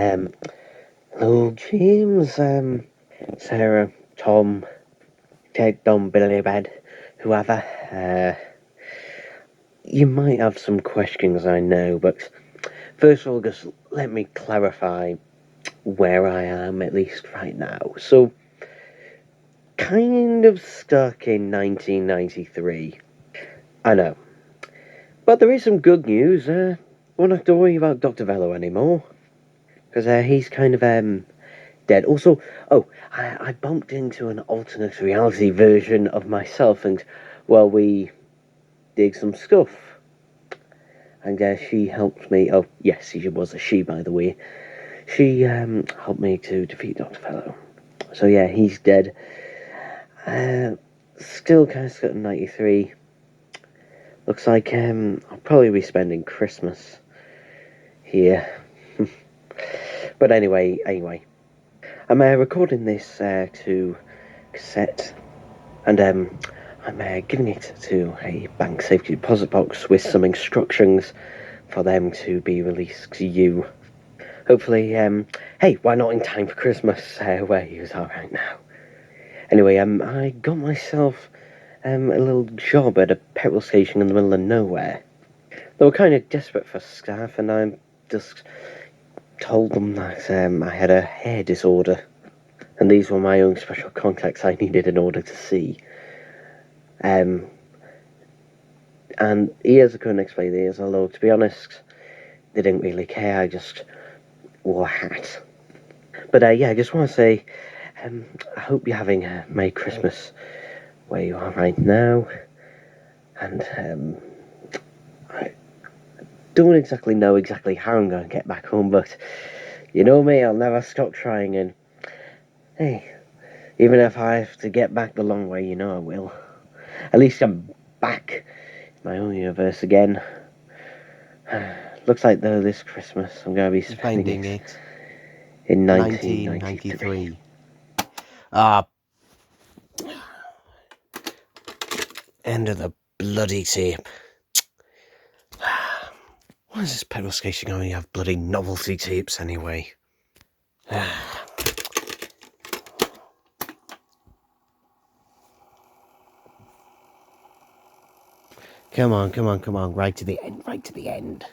Um, hello, James, Sarah, Tom, Ted, Don, Billy, Bed, whoever. You might have some questions, I know, but first of all, just let me clarify where I am, at least right now. So, kind of stuck in 1993. I know. But there is some good news. Won't have to worry about Dr. Velo anymore. Because he's kind of, dead. Also, I bumped into an alternate reality version of myself, and, well, we did some stuff. And she helped me. Oh, yes, she was a she, by the way. She helped me to defeat Dr. Fellow. So, yeah, he's dead. Still kind of stuck in 93. Looks like I'll probably be spending Christmas here. But anyway, I'm recording this to cassette, and I'm giving it to a bank safety deposit box with some instructions for them to be released to you. Hopefully, hey, why not in time for Christmas, where you are right now? Anyway, I got myself a little job at a petrol station in the middle of nowhere. They were kind of desperate for staff, and I just told them that I had a hair disorder, and these were my own special contacts I needed in order to see. And ears I couldn't explain the ears, although to be honest, they didn't really care. I just wore a hat. But yeah, I just want to say, I hope you're having a Merry Christmas where you are right now. And I don't exactly know how I'm going to get back home, but you know me, I'll never stop trying. And hey, even if I have to get back the long way, you know I will. At least I'm back in my own universe again. Looks like, though, this Christmas I'm going to be spending it in 1993. End of the bloody tape. Why is this petrol station only have bloody novelty tapes anyway? Come on, right to the end.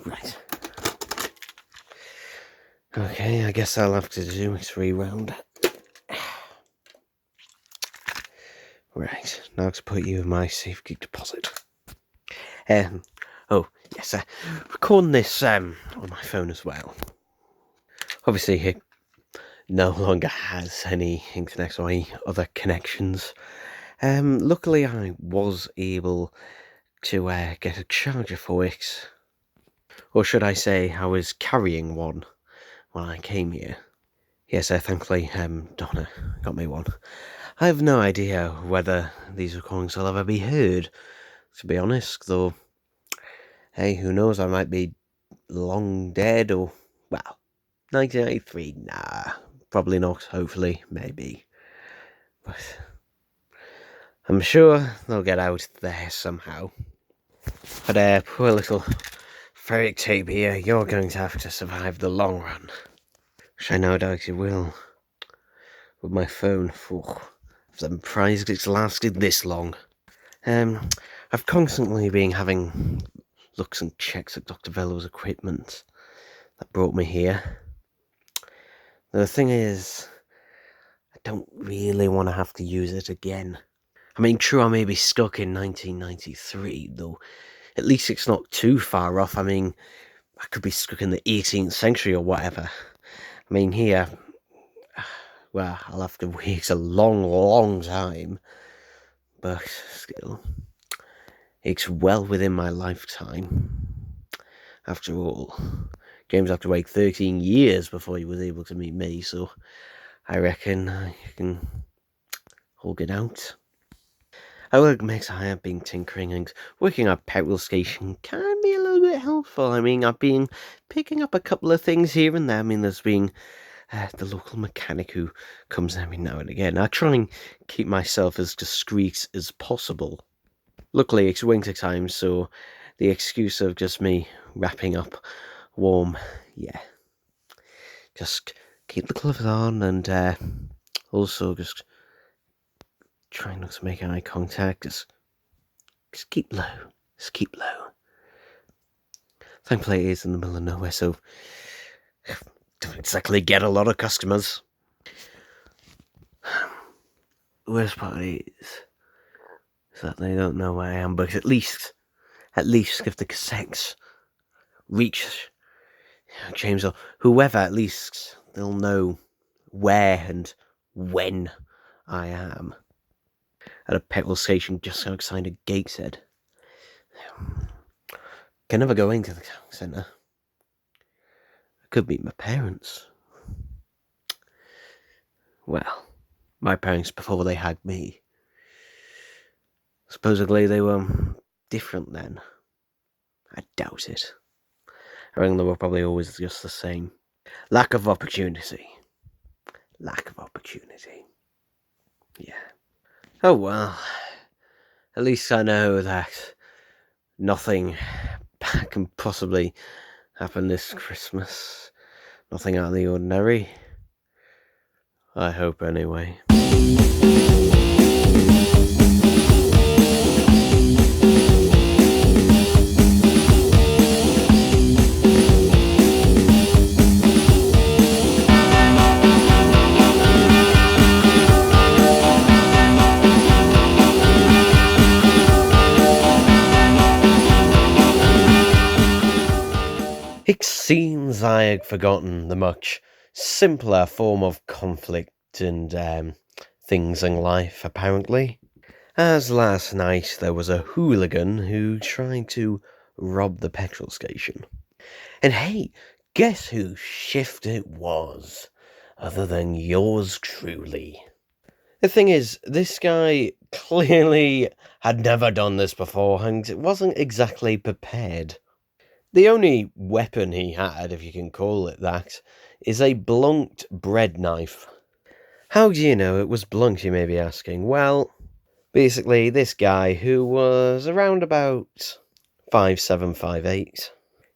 Right. Okay, I guess I'll have to do this reround. Right, now to put you in my safety deposit. Oh, yes, recording this on my phone as well. Obviously, it no longer has any internet or any other connections. Luckily, I was able to get a charger for it. Or should I say, I was carrying one when I came here. Yes, thankfully, Donna got me one. I have no idea whether these recordings will ever be heard, to be honest, though. Hey, who knows, I might be long dead, or, well, 1993, nah, probably not, hopefully, maybe. But I'm sure they'll get out there somehow. But, poor little ferric tape here, you're going to have to survive the long run. Which I no doubt you will. With my phone, I'm surprised it's lasted this long. I've constantly been having looks and checks at Dr. Velo's equipment that brought me here. The thing is, I don't really want to have to use it again. I mean, true, I may be stuck in 1993, though at least it's not too far off. I mean, I could be stuck in the 18th century or whatever. I mean, here, well, I'll have to wait a long time. But still, it's well within my lifetime. After all, James had to wait 13 years before he was able to meet me, so I reckon I can hold it out. I will admit I have been tinkering, and working at a petrol station can be a little bit helpful. I mean, I've been picking up a couple of things here and there. I mean, there's been the local mechanic who comes every now and again. I try and keep myself as discreet as possible. Luckily, it's winter time, so the excuse of just me wrapping up warm, yeah. Just keep the gloves on and also just try not to make eye contact. Just keep low. Just keep low. Thankfully, it is in the middle of nowhere, so don't exactly get a lot of customers. The worst part is that they don't know where I am, but at least if the cassettes reach James or whoever, at least they'll know where and when I am. At a petrol station just outside of Gateshead. Can never go into the town centre. I could meet my parents. Well, my parents before they had me. Supposedly they were different then. I doubt it. I reckon they were probably always just the same. Lack of opportunity. Yeah. Oh well. At least I know that nothing can possibly happen this Christmas. Nothing out of the ordinary. I hope anyway. It seems I had forgotten the much simpler form of conflict and things in life, apparently. As last night there was a hooligan who tried to rob the petrol station. And hey, guess whose shift it was? Other than yours truly. The thing is, this guy clearly had never done this before and wasn't exactly prepared. The only weapon he had, if you can call it that, is a blunt bread knife. How do you know it was blunt, you may be asking? Well, basically, this guy, who was around about 5'7",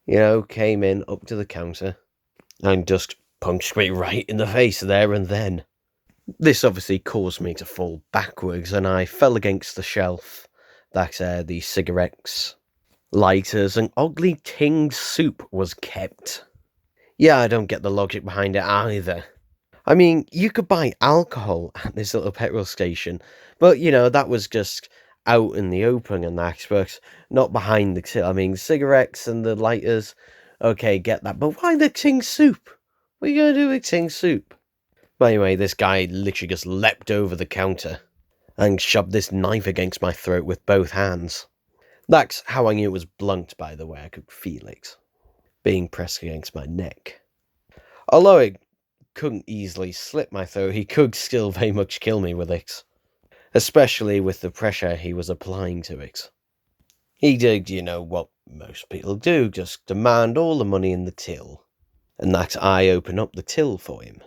5'8", came in up to the counter and just punched me right in the face there and then. This obviously caused me to fall backwards, and I fell against the shelf that the cigarettes, lighters, and oddly tinged soup was kept. Yeah, I don't get the logic behind it either. I mean, you could buy alcohol at this little petrol station, but, that was just out in the open and that, but not behind the till. I mean, cigarettes and the lighters, okay, get that, but why the ting soup? What are you going to do with ting soup? But anyway, this guy literally just leapt over the counter and shoved this knife against my throat with both hands. That's how I knew it was blunt, by the way. I could feel it being pressed against my neck. Although it couldn't easily slit my throat, he could still very much kill me with it. Especially with the pressure he was applying to it. He did, what most people do, just demand all the money in the till. And that I open up the till for him.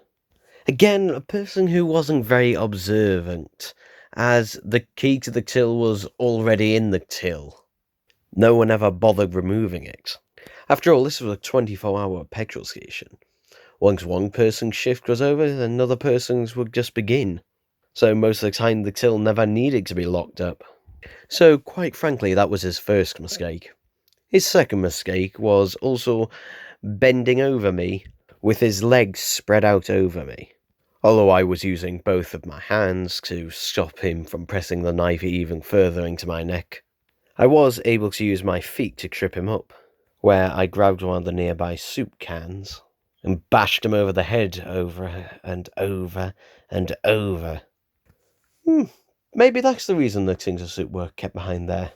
Again, a person who wasn't very observant, as the key to the till was already in the till. No one ever bothered removing it. After all, this was a 24-hour petrol station. Once one person's shift was over, another person's would just begin. So most of the time the till never needed to be locked up. So quite frankly, that was his first mistake. His second mistake was also bending over me with his legs spread out over me. Although I was using both of my hands to stop him from pressing the knife even further into my neck, I was able to use my feet to trip him up, where I grabbed one of the nearby soup cans and bashed him over the head over and over and over. Maybe that's the reason the tins of soup were kept behind there.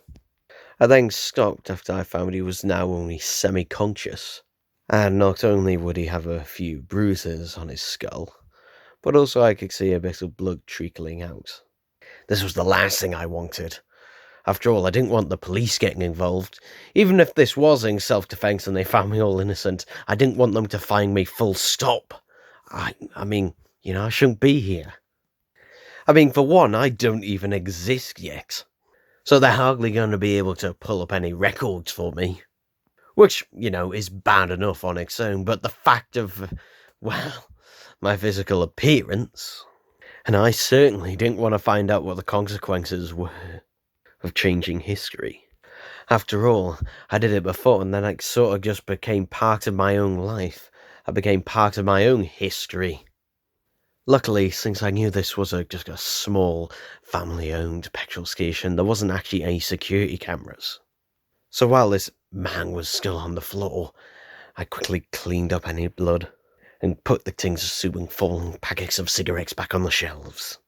I then stopped after I found he was now only semi-conscious, and not only would he have a few bruises on his skull, but also I could see a bit of blood trickling out. This was the last thing I wanted. After all, I didn't want the police getting involved. Even if this was in self-defense and they found me all innocent, I didn't want them to find me full stop. I mean, I shouldn't be here. I mean, for one, I don't even exist yet. so they're hardly going to be able to pull up any records for me. Which, is bad enough on its own, but the fact of, well, my physical appearance, and I certainly didn't want to find out what the consequences were of changing history. After all, I did it before, and then it sort of just became part of my own life. I became part of my own history. Luckily, since I knew this was just a small, family-owned petrol station, there wasn't actually any security cameras. So while this man was still on the floor, I quickly cleaned up any blood and put the tins of soup and fallen packets of cigarettes back on the shelves.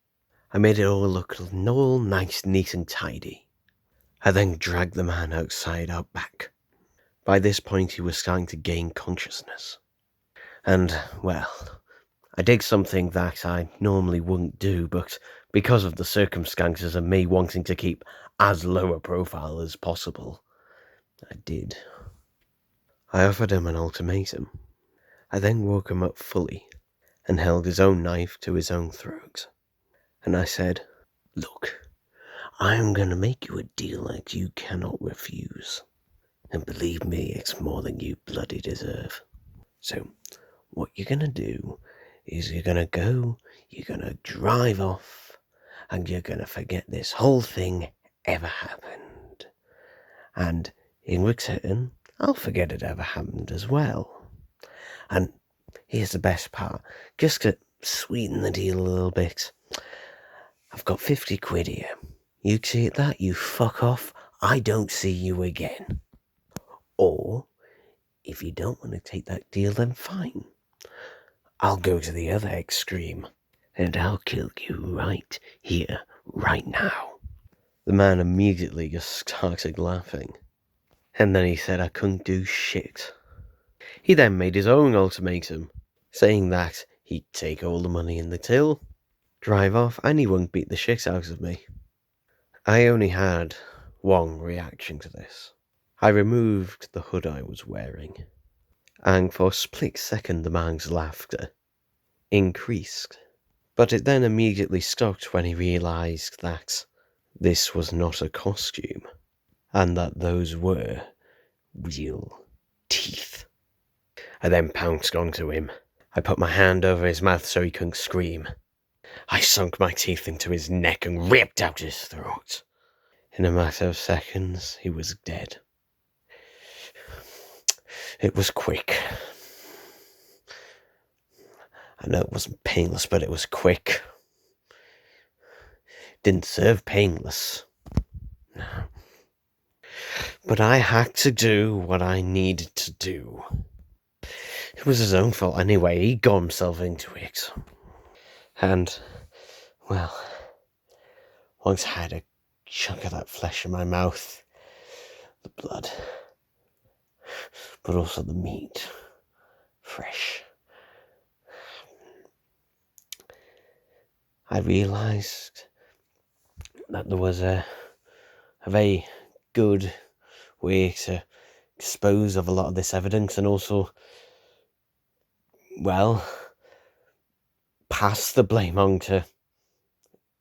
I made it all look all nice, neat and tidy. I then dragged the man outside out back. By this point he was starting to gain consciousness. And, well, I did something that I normally wouldn't do, but because of the circumstances and me wanting to keep as low a profile as possible, I did. I offered him an ultimatum. I then woke him up fully and held his own knife to his own throat. And I said, "Look, I am going to make you a deal that you cannot refuse. And believe me, it's more than you bloody deserve. So, what you're going to do is you're going to drive off, and you're going to forget this whole thing ever happened. And in return, I'll forget it ever happened as well. And here's the best part, just to sweeten the deal a little bit. I've got 50 quid here. You take that, you fuck off, I don't see you again. Or, if you don't want to take that deal, then fine. I'll go to the other extreme, and I'll kill you right here, right now." The man immediately just started laughing. And then he said I couldn't do shit. He then made his own ultimatum, saying that he'd take all the money in the till, drive off, and he wouldn't beat the shit out of me. I only had one reaction to this. I removed the hood I was wearing, and for a split second the man's laughter increased. But it then immediately stopped when he realised that this was not a costume, and that those were real teeth. I then pounced onto him. I put my hand over his mouth so he couldn't scream. I sunk my teeth into his neck and ripped out his throat. In a matter of seconds, he was dead. It was quick. I know it wasn't painless, but it was quick. Didn't serve painless. No. But I had to do what I needed to do. It was his own fault anyway. He got himself into it. And, well, once I had a chunk of that flesh in my mouth, the blood, but also the meat, fresh, I realised that there was a very good way to dispose of a lot of this evidence, and also, well, pass the blame on to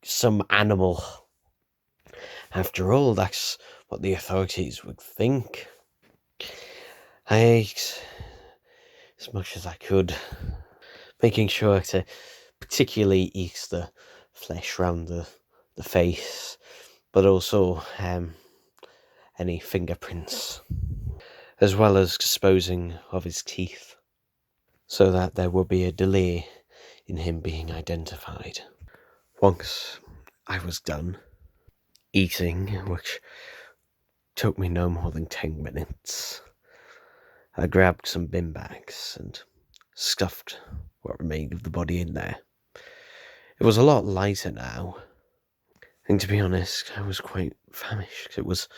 some animal. After all, that's what the authorities would think. I ate as much as I could, making sure to particularly eat the flesh around the face, but also any fingerprints, as well as disposing of his teeth, so that there would be a delay in him being identified. Once I was done eating, which took me no more than 10 minutes, I grabbed some bin bags and stuffed what remained of the body in there. It was a lot lighter now, and to be honest, I was quite famished. It was,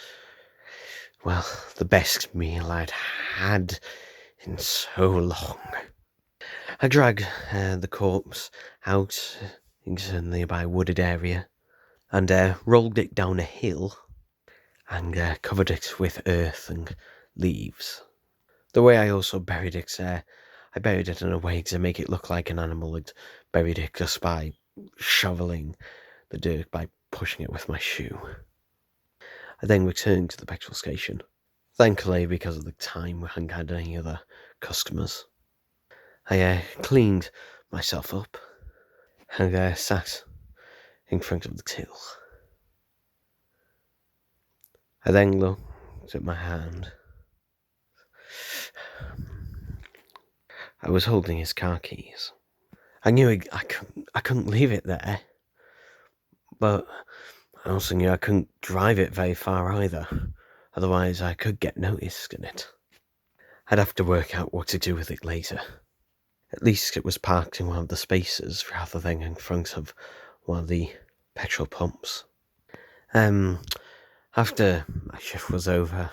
well, the best meal I'd had in so long. I dragged the corpse out into a nearby wooded area and rolled it down a hill and covered it with earth and leaves. The way I also buried it, I buried it in a way to make it look like an animal had buried it just by shoveling the dirt by pushing it with my shoe. I then returned to the petrol station. Thankfully, because of the time, we hadn't had any other customers. I cleaned myself up and sat in front of the till. I then looked at my hand. I was holding his car keys. I knew I couldn't leave it there, but I also knew I couldn't drive it very far either, otherwise I could get noticed in it. I'd have to work out what to do with it later. At least it was parked in one of the spaces rather than in front of one of the petrol pumps. After my shift was over,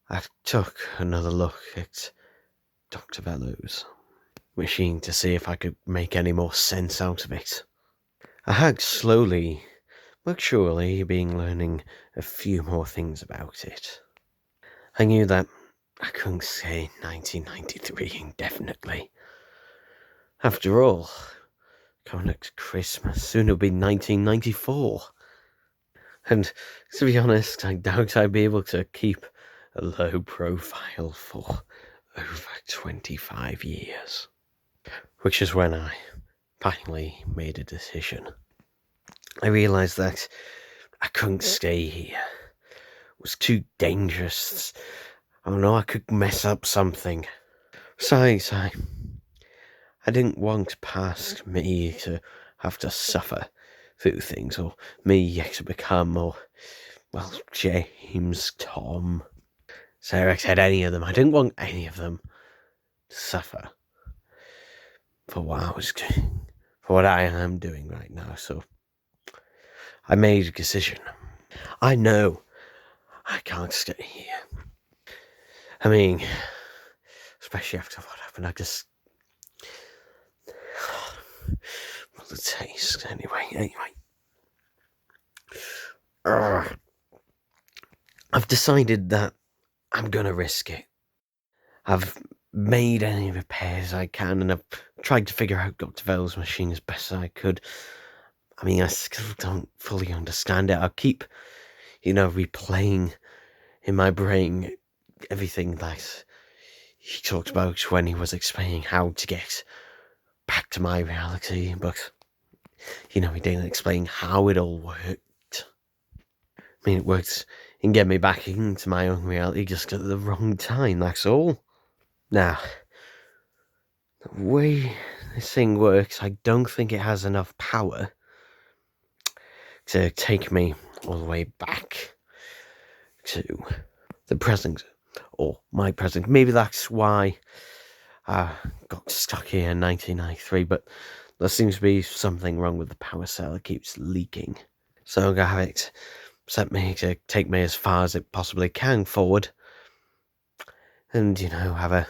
I took another look at Dr. Bellows' machine to see if I could make any more sense out of it. I had slowly but surely been learning a few more things about it. I knew that I couldn't say 1993 indefinitely. After all, coming up to Christmas, soon it'll be 1994. And to be honest, I doubt I'd be able to keep a low profile for over 25 years. Which is when I finally made a decision. I realised that I couldn't stay here. It was too dangerous. I don't know, I could mess up something. Besides, I didn't want past me to have to suffer through things, or me yet to become, or, well, James, Tom, Sarah said any of them. I didn't want any of them to suffer for what I was doing, for what I am doing right now, so I made a decision. I know I can't stay here. I mean, especially after what happened, I just... well, the taste, anyway. I've decided that I'm gonna risk it. I've made any repairs I can, and I've tried to figure out Dr. Vell's machine as best as I could. I mean, I still don't fully understand it. I'll keep, replaying in my brain everything that he talked about when he was explaining how to get back to my reality, but, he didn't explain how it all worked. I mean, it worked in getting me back into my own reality just at the wrong time, that's all. Now, the way this thing works, I don't think it has enough power to take me all the way back to the present, or my present. Maybe that's why I got stuck here in 1993, but there seems to be something wrong with the power cell. It keeps leaking. So I'm going to have it set me to take me as far as it possibly can forward, and, have a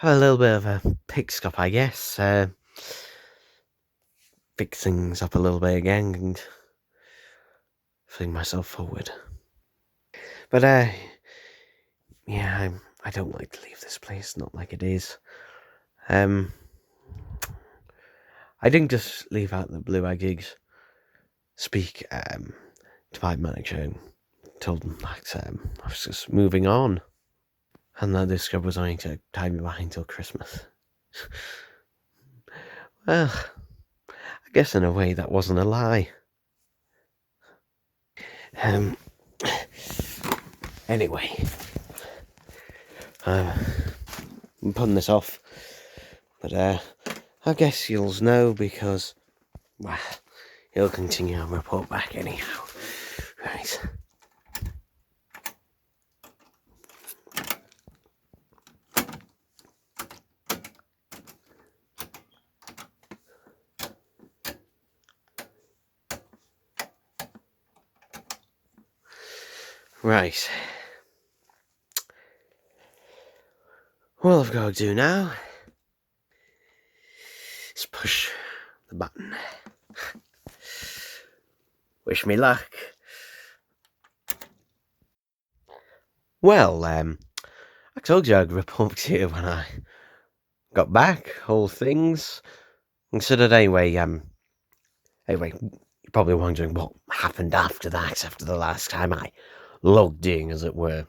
little bit of a pit stop, I guess. Fix things up a little bit again and fling myself forward. But, yeah, I don't like to leave this place, not like it is. I didn't just leave out the blue. I did speak to my manager and told him that I was just moving on, and that this job was only to tie me behind till Christmas. Well, I guess in a way that wasn't a lie. Anyway, I'm putting this off, but I guess you'll know because, well, he'll continue and report back anyhow. Right. Right. All I've got to do now is push the button. Wish me luck. Well, I told you I'd report to you when I got back, all things considered. Anyway, You're probably wondering what happened after that, after the last time I logged in, as it were.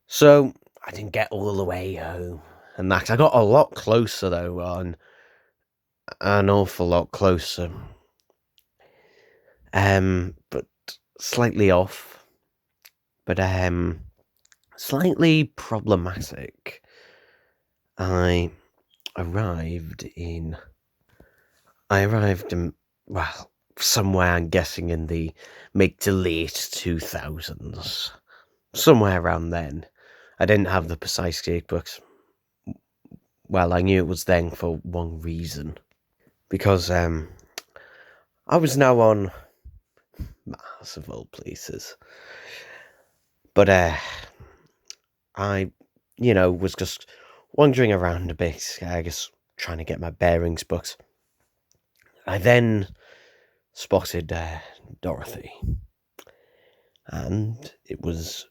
So I didn't get all the way home, and that I got a lot closer though, on an awful lot closer. But slightly off, but slightly problematic. I arrived in, well, somewhere, I'm guessing, in the mid to late 2000s. Somewhere around then. I didn't have the precise date, but, well, I knew it was then for one reason. Because, I was now on Mars, of all places. But, I, was just wandering around a bit, I guess, trying to get my bearings, but I then spotted Dorothy, and it was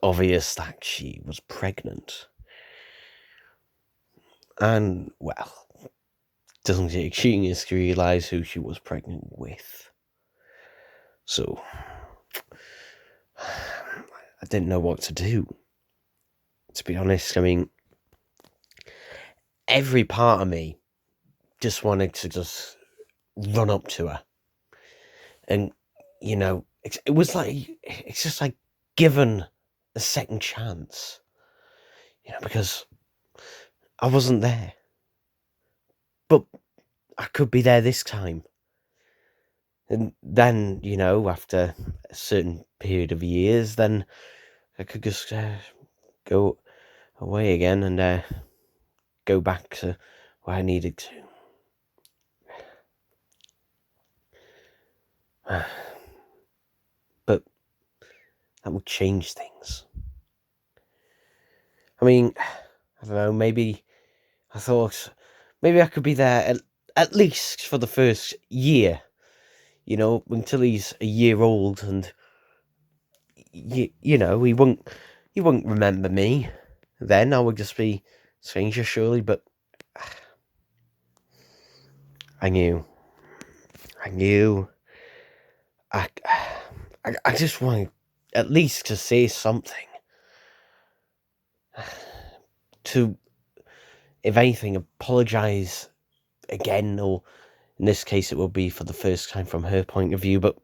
obvious that she was pregnant. And, well, doesn't take genius to realise who she was pregnant with. So, I didn't know what to do. To be honest, I mean, every part of me just wanted to just run up to her. And, it was like, it's just like given a second chance. Because I wasn't there. But I could be there this time. And then, after a certain period of years, then I could just go away again and go back to where I needed to. But that would change things. I mean, I don't know, maybe I thought maybe I could be there at least for the first year, until he's a year old, and he won't remember me. Then I would just be stranger, surely. But I knew. I just wanted at least to say something. To, if anything, apologise again, or in this case it will be for the first time from her point of view, but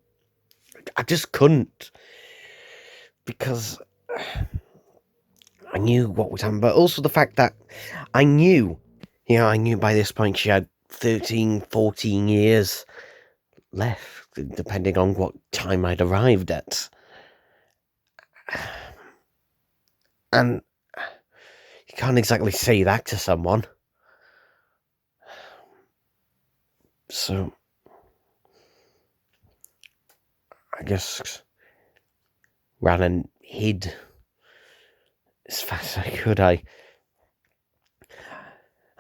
I just couldn't, because I knew what would happen, but also the fact that I knew by this point she had 13, 14 years left, depending on what time I'd arrived at. And you can't exactly say that to someone. So, I just ran and hid as fast as I could. I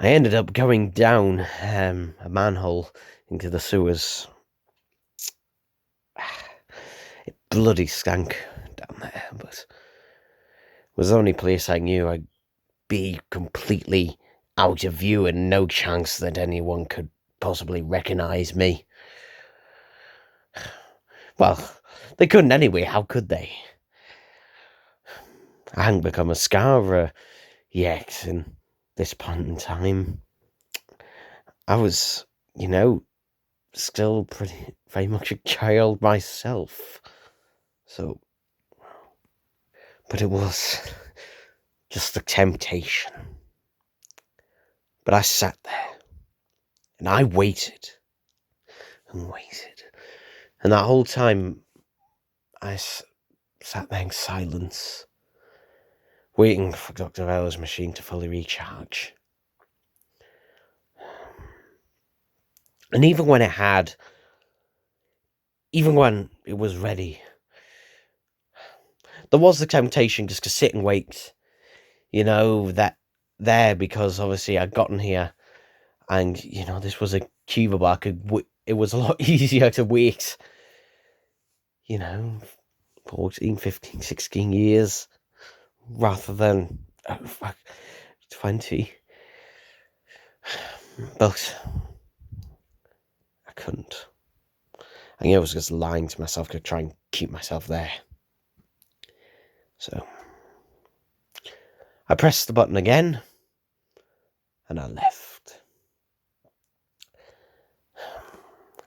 ended up going down a manhole into the sewers. It bloody stank down there, but it was the only place I knew I'd be completely out of view and no chance that anyone could possibly recognise me. Well, they couldn't anyway, how could they? I hadn't become a scarer yet in this point in time. I was, still very much a child myself. So, but it was just a temptation. But I sat there, and I waited, and waited. And that whole time, I sat there in silence, waiting for Dr. Ella's machine to fully recharge. And even when it was ready, there was the temptation just to sit and wait, because obviously I'd gotten here, and, this was a achievable. It was a lot easier to wait, 14, 15, 16 years, rather than 20. But couldn't. And I was just lying to myself to try and keep myself there. So I pressed the button again, and I left.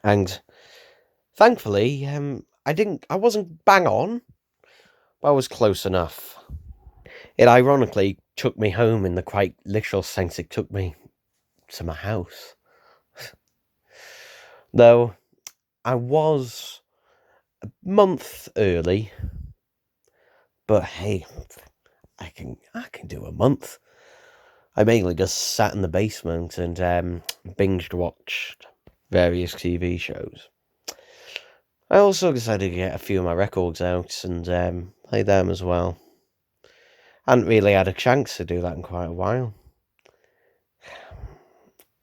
And thankfully, I wasn't bang on, but I was close enough. It ironically took me home in the quite literal sense. It took me to my house. Though I was a month early, but hey, I can do a month. I mainly just sat in the basement and binged watched various TV shows. I also decided to get a few of my records out and play them as well. I hadn't really had a chance to do that in quite a while.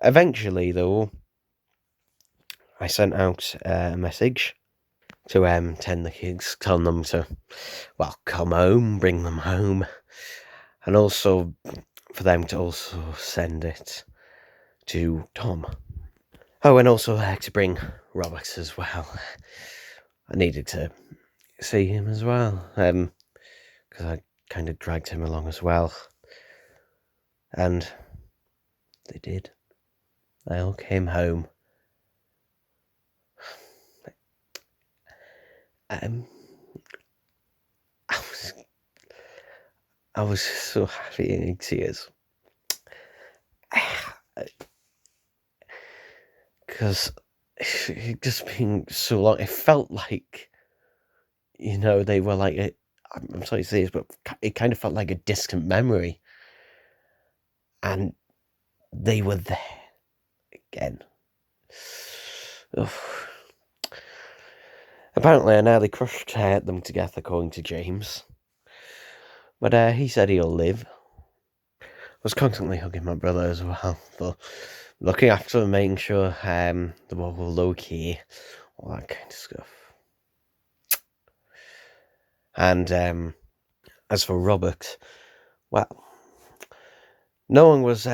Eventually, though, I sent out a message to 10 the kids, telling them to, well, come home, bring them home, and also for them to also send it to Tom. Oh, and also to bring Robert as well. I needed to see him as well, because I kind of dragged him along as well. And they did. They all came home. I was so happy and in tears. Because it just been so long. It felt like, they were like, I'm sorry to say this, but it kind of felt like a distant memory. And they were there again. Ugh. Apparently, I nearly crushed them to death, according to James. But he said he'll live. I was constantly hugging my brother as well, but looking after him, making sure the were low-key, all that kind of stuff. And as for Robert, well, no one was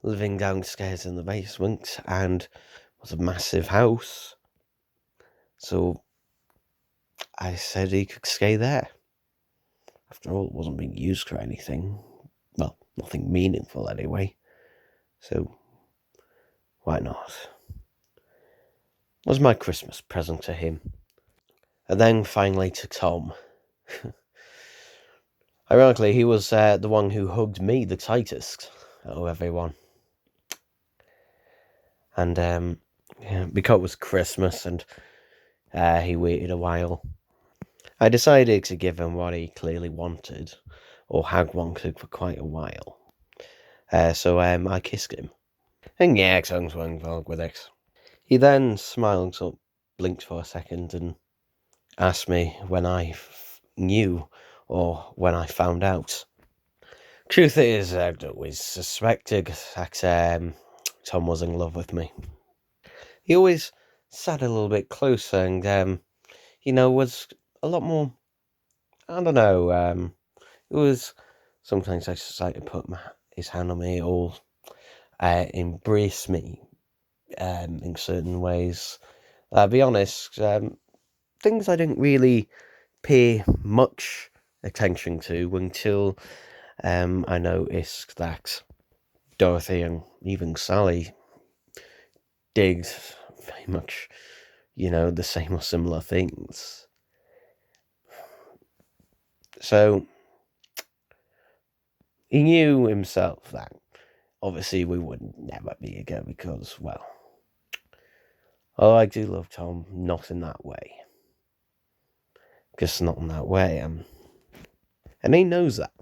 living downstairs in the basement, and it was a massive house. So I said he could stay there. After all, it wasn't being used for anything. Well, nothing meaningful anyway. So why not? It was my Christmas present to him. And then finally to Tom. Ironically, he was the one who hugged me the tightest out of everyone. And because it was Christmas and he waited a while, I decided to give him what he clearly wanted, or had wanted for quite a while. So I kissed him. And yeah, tongues were involved with it. He then smiled up, blinked for a second, and asked me when I knew, or when I found out. Truth is, I'd always suspected that Tom was in love with me. He always sat a little bit closer and, was a lot more, I don't know, it was, sometimes I just like to put his hand on me or embrace me in certain ways. I'll be honest, things I didn't really pay much attention to until I noticed that Dorothy and even Sally did very much, the same or similar things. So he knew himself that obviously we would never be again because, well, I do love Tom, not in that way. Just not in that way. And he knows that.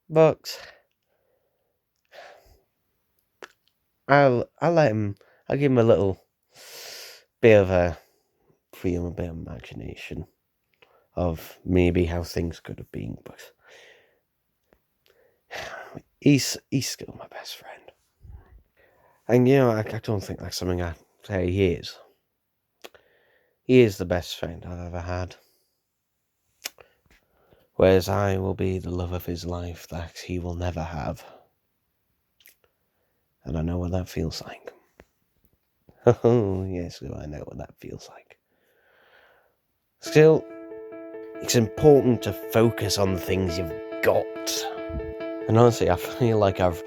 But I'll let him. I'll give him a little bit of a freedom, a bit of imagination of maybe how things could have been. But he's still my best friend. And I don't think that's something I say he is. He is the best friend I've ever had. Whereas I will be the love of his life that he will never have. And I know what that feels like. Oh, yes, I know what that feels like. Still, it's important to focus on the things you've got. And honestly, I feel like I've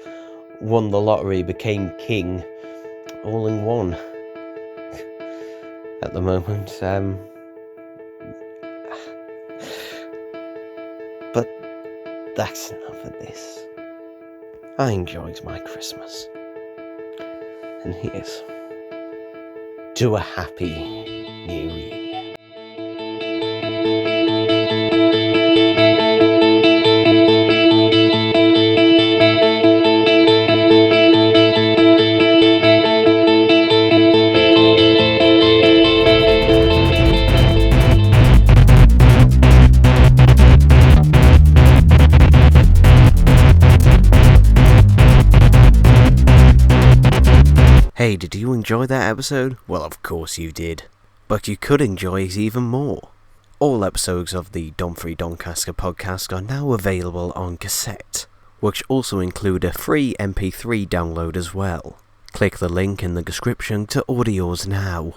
won the lottery, became king, all in one at the moment. But that's enough of this. I enjoyed my Christmas. And here's to a happy New Year. Hey, did you enjoy that episode? Well, of course you did. But you could enjoy it even more. All episodes of the Donfrey Doncaster podcast are now available on cassette, which also include a free MP3 download as well. Click the link in the description to order yours now.